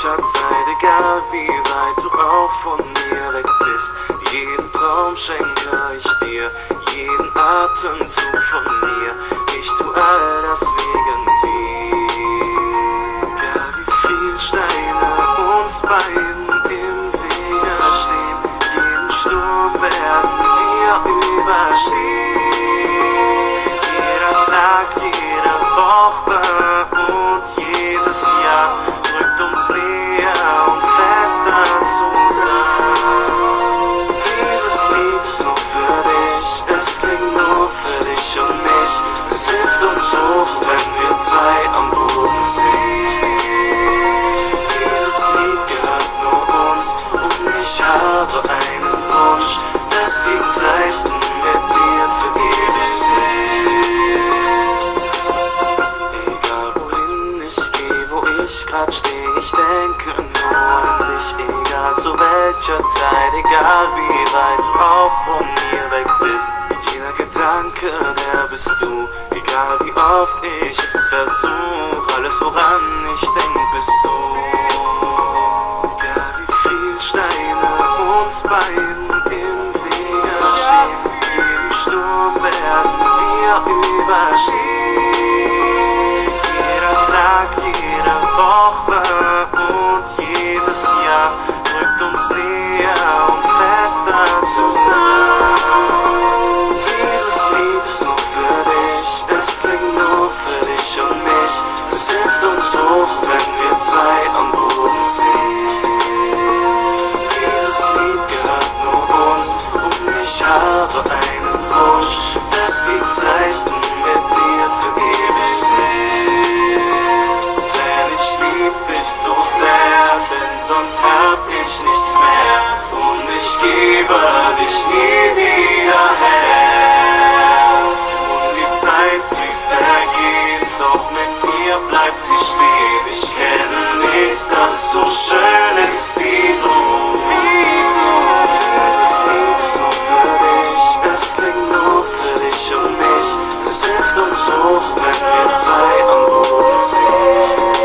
welcher Zeit, egal wie weit du auch von mir weg bist. Jeden Traum schenke ich dir, jeden Atemzug von mir. Ich tu all das wegen dir. Egal wie viel Steine uns beiden im Wege stehen, jeden Sturm werden wir überstehen. Jeder Tag, jede Woche und jedes Jahr rückt uns näher und fester zusammen. Dieses Lied ist nur für dich, es klingt nur für dich und mich. Es hilft uns hoch, wenn wir zwei am Boden ziehen. Dieses Lied gehört nur uns und ich habe einen Wunsch, dass die Zeiten mit dir für ewig sind. Egal wohin ich gehe, wo ich grad stehe, ich denke nur an dich. Egal zu welcher Zeit, egal wie weit du auch von mir weg bist. Jeder Gedanke, der bist du. Egal wie oft ich es versuch, alles woran ich denk, bist du. Egal wie viel Steine uns beiden im Wege stehen, jeden Sturm werden wir überstehen. Jeder Tag, jede Woche und jedes Jahr rückt uns näher und fester zusammen. Dieses Lied ist nur für dich, es klingt nur für dich und mich. Es hilft uns hoch, wenn wir zwei am Boden ziehen. Dieses Lied gehört nur uns und ich habe einen Wunsch, dass die Zeiten mit dir für ewig sind. Denn ich lieb dich so sehr, denn sonst hab ich nichts mehr und ich gebe dich nie wieder her. Und die Zeit, sie vergeht, doch mit dir bleibt sie stehen. Ich kenne nichts, das so schön ist wie du. Dieses Lied ist nur für dich, es klingt nur für dich und mich. Es hilft uns hoch, wenn wir zwei am Boden ziehen.